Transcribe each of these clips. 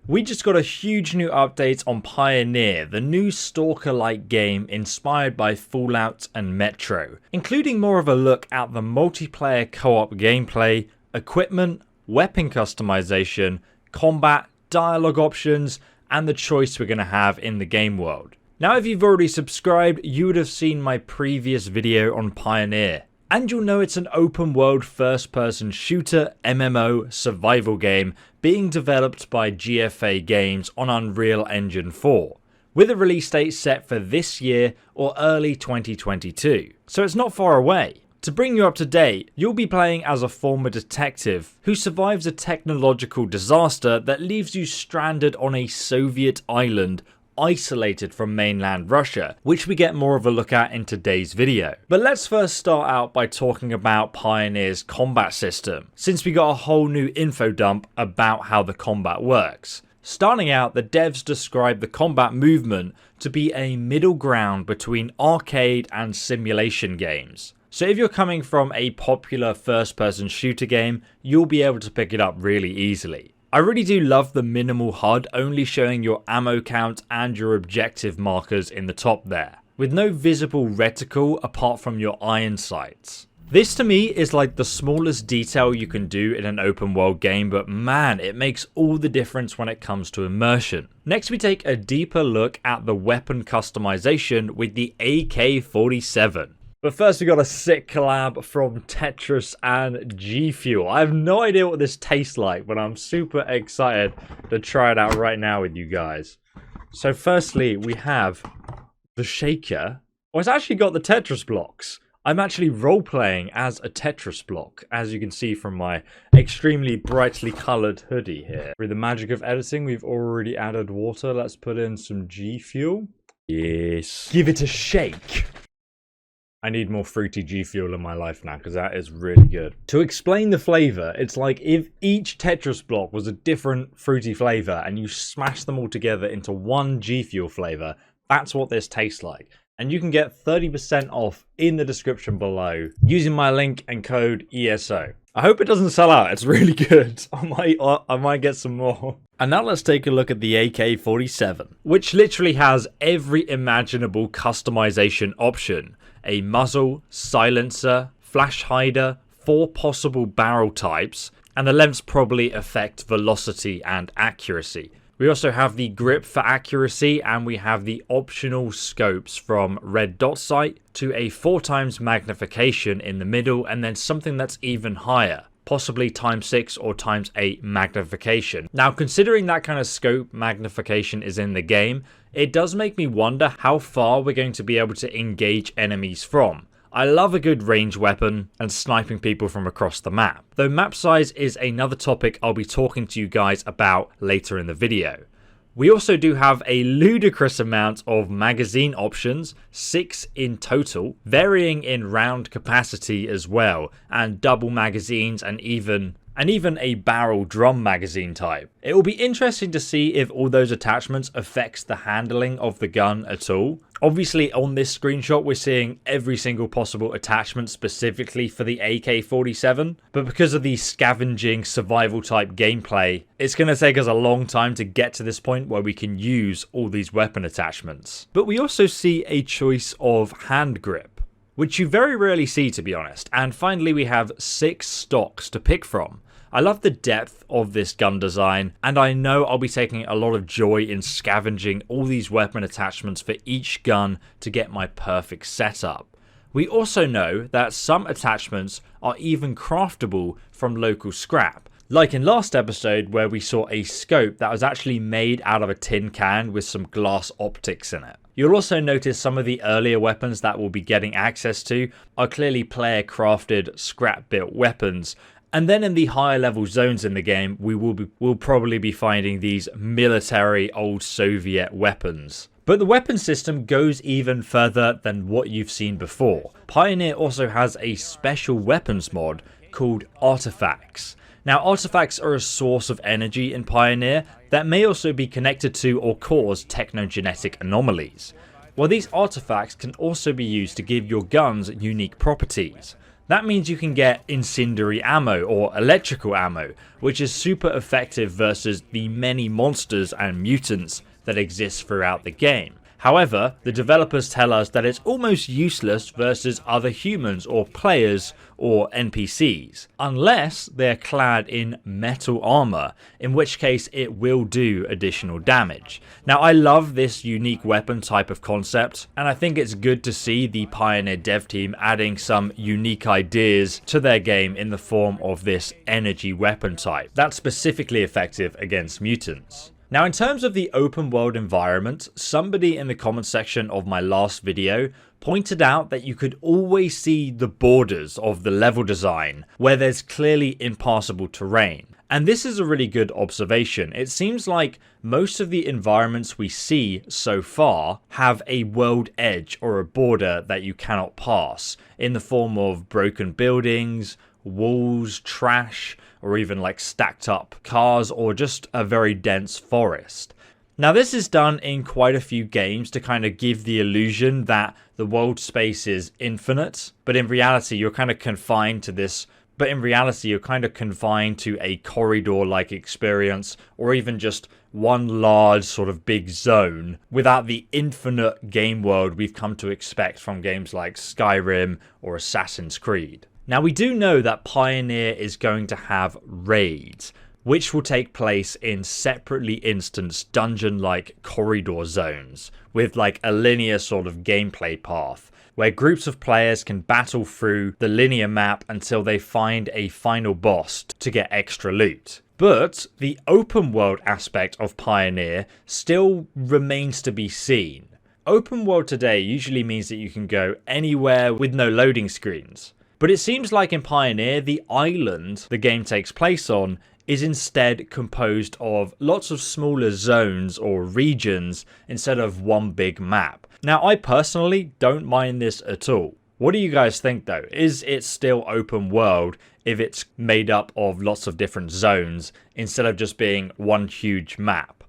We just got a huge new update on Pioneer, the new Stalker-like game inspired by Fallout and Metro, including more of a look at the multiplayer co-op gameplay, equipment, weapon customization, combat, dialogue options, and the choice we're going to have in the game world. Now if you've already subscribed, you would have seen my previous video on Pioneer. And you'll know it's an open world first person shooter MMO survival game being developed by GFA Games on Unreal Engine 4, with a release date set for this year or early 2022, so it's not far away. To bring you up to date, you'll be playing as a former detective who survives a technological disaster that leaves you stranded on a Soviet island isolated from mainland Russia, which we get more of a look at in today's video. But let's first start out by talking about Pioneer's combat system, since we got a whole new info dump about how the combat works. Starting out, the devs describe the combat movement to be a middle ground between arcade and simulation games. So if you're coming from a popular first-person shooter game, you'll be able to pick it up really easily. I really do love the minimal HUD only showing your ammo count and your objective markers in the top there, with no visible reticle apart from your iron sights. This to me is like the smallest detail you can do in an open world game, but man, it makes all the difference when it comes to immersion. Next we take a deeper look at the weapon customization with the AK47. But first we got a sick collab from Tetris and G Fuel. I have no idea what this tastes like, but I'm super excited to try it out right now with you guys. So firstly, we have the shaker. Oh, it's actually got the Tetris blocks. I'm actually role-playing as a Tetris block, as you can see from my extremely brightly coloured hoodie here. Through the magic of editing, we've already added water. Let's put in some G Fuel. Yes. Give it a shake. I need more fruity G Fuel in my life now because that is really good. To explain the flavour, it's like if each Tetris block was a different fruity flavour and you smash them all together into one G Fuel flavour, that's what this tastes like. And you can get 30% off in the description below using my link and code ESO. I hope it doesn't sell out, it's really good. I might get some more. And now let's take a look at the AK47, which literally has every imaginable customization option. A muzzle, silencer, flash hider, 4 possible barrel types, and the lengths probably affect velocity and accuracy. We also have the grip for accuracy, and we have the optional scopes from red dot sight to a 4x magnification in the middle, and then something that's even higher, possibly ×6 or ×8 magnification. Now, considering that kind of scope magnification is in the game, it does make me wonder how far we're going to be able to engage enemies from. I love a good range weapon and sniping people from across the map, though map size is another topic I'll be talking to you guys about later in the video. We also do have a ludicrous amount of magazine options, 6 in total, varying in round capacity as well, and double magazines and even a barrel drum magazine type. It will be interesting to see if all those attachments affects the handling of the gun at all. Obviously on this screenshot we're seeing every single possible attachment specifically for the AK-47, but because of the scavenging survival type gameplay, it's going to take us a long time to get to this point where we can use all these weapon attachments. But we also see a choice of hand grip, which you very rarely see, to be honest. And finally we have 6 stocks to pick from. I love the depth of this gun design, and I know I'll be taking a lot of joy in scavenging all these weapon attachments for each gun to get my perfect setup. We also know that some attachments are even craftable from local scrap, like in last episode where we saw a scope that was actually made out of a tin can with some glass optics in it. You'll also notice some of the earlier weapons that we'll be getting access to are clearly player crafted scrap built weapons. And then in the higher level zones in the game, we'll probably be finding these military old Soviet weapons. But the weapon system goes even further than what you've seen before. Pioneer also has a special weapons mod called artifacts. Now, artifacts are a source of energy in Pioneer that may also be connected to or cause technogenetic anomalies. Well, these artifacts can also be used to give your guns unique properties. That means you can get incendiary ammo or electrical ammo, which is super effective versus the many monsters and mutants that exist throughout the game. However, the developers tell us that it's almost useless versus other humans or players or NPCs, unless they're clad in metal armor, in which case it will do additional damage. Now, I love this unique weapon type of concept, and I think it's good to see the Pioneer dev team adding some unique ideas to their game in the form of this energy weapon type that's specifically effective against mutants. Now, in terms of the open world environment, somebody in the comment section of my last video pointed out that you could always see the borders of the level design where there's clearly impassable terrain. And this is a really good observation. It seems like most of the environments we see so far have a world edge or a border that you cannot pass in the form of broken buildings, walls, trash, or even like stacked up cars or just a very dense forest. Now, this is done in quite a few games to kind of give the illusion that the world space is infinite, but in reality you're kind of confined to a corridor-like experience, or even just one large sort of big zone without the infinite game world we've come to expect from games like Skyrim or Assassin's Creed. Now, we do know that Pioneer is going to have raids, which will take place in separately instanced dungeon-like corridor zones with like a linear sort of gameplay path, where groups of players can battle through the linear map until they find a final boss to get extra loot. But the open world aspect of Pioneer still remains to be seen. Open world today usually means that you can go anywhere with no loading screens. But it seems like in Pioneer, the island the game takes place on is instead composed of lots of smaller zones or regions instead of one big map. Now, I personally don't mind this at all. What do you guys think though? Is it still open world if it's made up of lots of different zones instead of just being one huge map?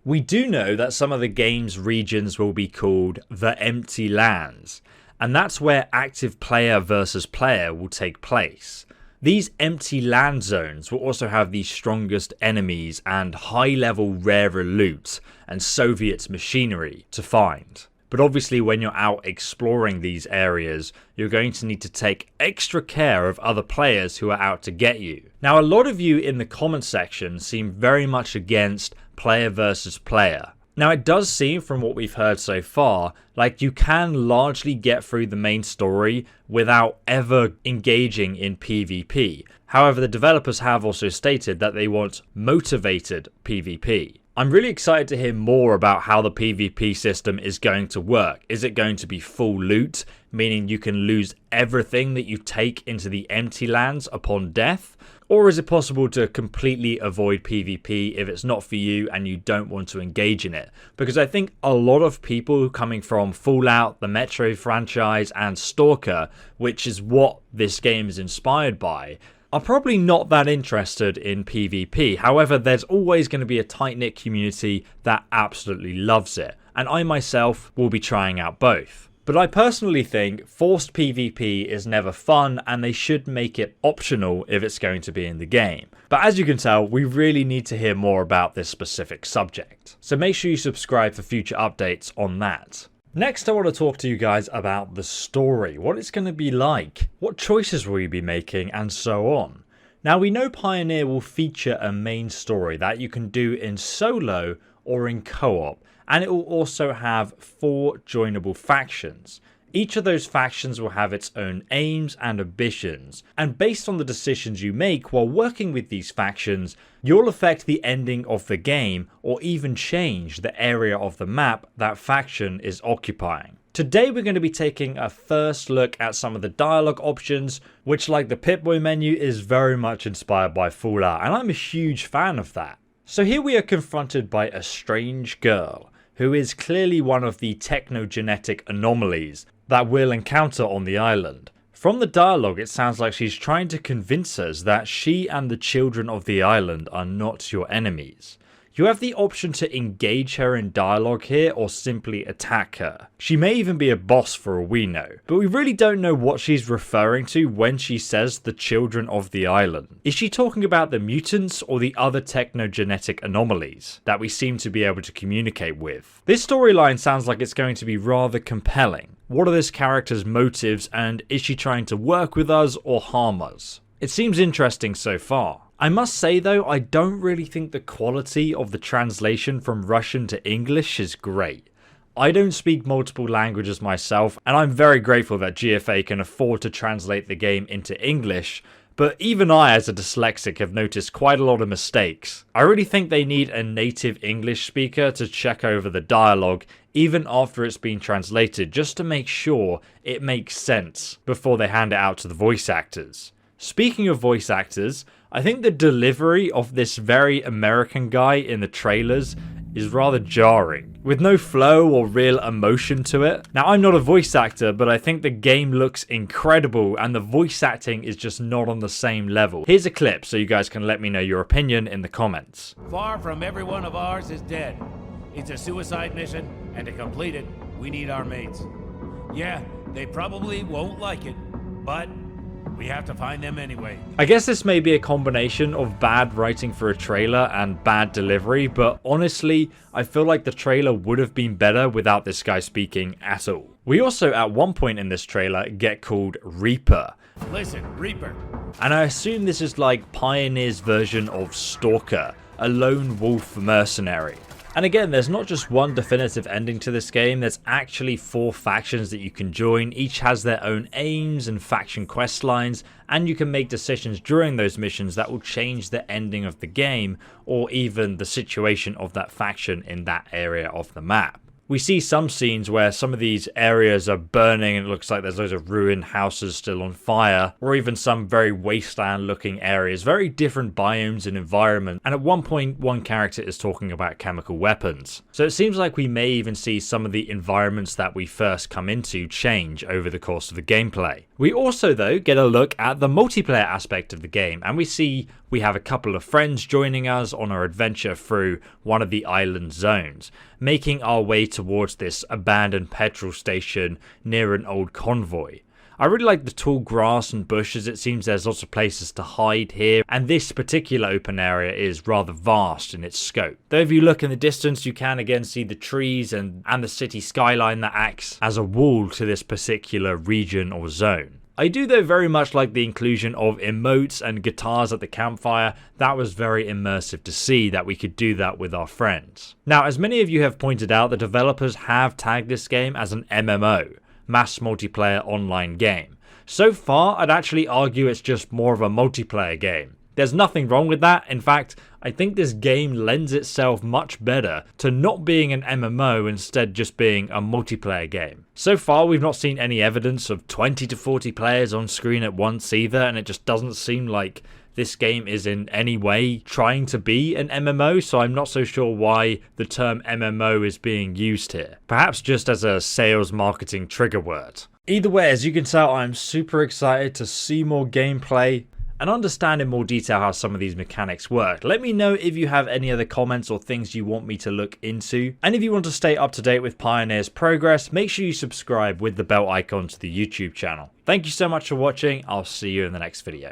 We do know that some of the game's regions will be called the Empty Lands, and that's where active player versus player will take place. These empty land zones will also have the strongest enemies and high-level rarer loot and Soviet machinery to find. But obviously when you're out exploring these areas, you're going to need to take extra care of other players who are out to get you. Now, a lot of you in the comment section seem very much against player versus player. Now, it does seem from what we've heard so far like you can largely get through the main story without ever engaging in PvP. However, the developers have also stated that they want motivated PvP. I'm really excited to hear more about how the PvP system is going to work. Is it going to be full loot, meaning you can lose everything that you take into the empty lands upon death? Or is it possible to completely avoid PvP if it's not for you and you don't want to engage in it? Because I think a lot of people coming from Fallout, the Metro franchise, and Stalker, which is what this game is inspired by, are probably not that interested in PvP. However, there's always going to be a tight-knit community that absolutely loves it. And I myself will be trying out both. But I personally think forced PvP is never fun and they should make it optional if it's going to be in the game. But as you can tell, we really need to hear more about this specific subject. So make sure you subscribe for future updates on that. Next, I want to talk to you guys about the story, what it's going to be like, what choices will you be making, and so on. Now, we know Pioneer will feature a main story that you can do in solo or in co-op, and it will also have 4 joinable factions. Each of those factions will have its own aims and ambitions, and based on the decisions you make while working with these factions, you'll affect the ending of the game or even change the area of the map that faction is occupying. Today we're going to be taking a first look at some of the dialogue options, which, like the Pip-Boy menu, is very much inspired by Fallout, and I'm a huge fan of that. So here we are confronted by a strange girl, who is clearly one of the technogenetic anomalies that we'll encounter on the island. From the dialogue, it sounds like she's trying to convince us that she and the children of the island are not your enemies. You have the option to engage her in dialogue here or simply attack her. She may even be a boss for all we know, but we really don't know what she's referring to when she says the children of the island. Is she talking about the mutants or the other technogenetic anomalies that we seem to be able to communicate with? This storyline sounds like it's going to be rather compelling. What are this character's motives, and is she trying to work with us or harm us? It seems interesting so far. I must say though, I don't really think the quality of the translation from Russian to English is great. I don't speak multiple languages myself, and I'm very grateful that GFA can afford to translate the game into English, but even I as a dyslexic have noticed quite a lot of mistakes. I really think they need a native English speaker to check over the dialogue even after it's been translated, just to make sure it makes sense before they hand it out to the voice actors. Speaking of voice actors, I think the delivery of this very American guy in the trailers is rather jarring, with no flow or real emotion to it. Now, I'm not a voice actor, but I think the game looks incredible and the voice acting is just not on the same level. Here's a clip so you guys can let me know your opinion in the comments. Far from every one of ours is dead. It's a suicide mission, and to complete it, we need our mates. Yeah, they probably won't like it, but we have to find them anyway. I guess this may be a combination of bad writing for a trailer and bad delivery, but honestly, I feel like the trailer would have been better without this guy speaking at all. We also, at one point in this trailer, get called Reaper. Listen, Reaper. And I assume this is like Pioneer's version of Stalker, a lone wolf mercenary. And again, there's not just one definitive ending to this game, there's actually 4 factions that you can join. Each has their own aims and faction quest lines, and you can make decisions during those missions that will change the ending of the game, or even the situation of that faction in that area of the map. We see some scenes where some of these areas are burning and it looks like there's loads of ruined houses still on fire, or even some very wasteland looking areas, very different biomes and environment. And at one point, one character is talking about chemical weapons. So it seems like we may even see some of the environments that we first come into change over the course of the gameplay. We also though get a look at the multiplayer aspect of the game, and we see we have a couple of friends joining us on our adventure through one of the island zones, making our way towards this abandoned petrol station near an old convoy. I really like the tall grass and bushes. It seems there's lots of places to hide here, and this particular open area is rather vast in its scope. Though if you look in the distance, you can again see the trees and the city skyline that acts as a wall to this particular region or zone. I do though very much like the inclusion of emotes and guitars at the campfire. That was very immersive to see that we could do that with our friends. Now, as many of you have pointed out, the developers have tagged this game as an MMO, mass multiplayer online game. So far, I'd actually argue it's just more of a multiplayer game. There's nothing wrong with that. In fact, I think this game lends itself much better to not being an MMO, instead just being a multiplayer game. So far, we've not seen any evidence of 20 to 40 players on screen at once either, and it just doesn't seem like this game is in any way trying to be an MMO, so I'm not so sure why the term MMO is being used here. Perhaps just as a sales marketing trigger word. Either way, as you can tell, I'm super excited to see more gameplay and understand in more detail how some of these mechanics work. Let me know if you have any other comments or things you want me to look into. And if you want to stay up to date with Pioneer's progress, make sure you subscribe with the bell icon to the YouTube channel. Thank you so much for watching. I'll see you in the next video.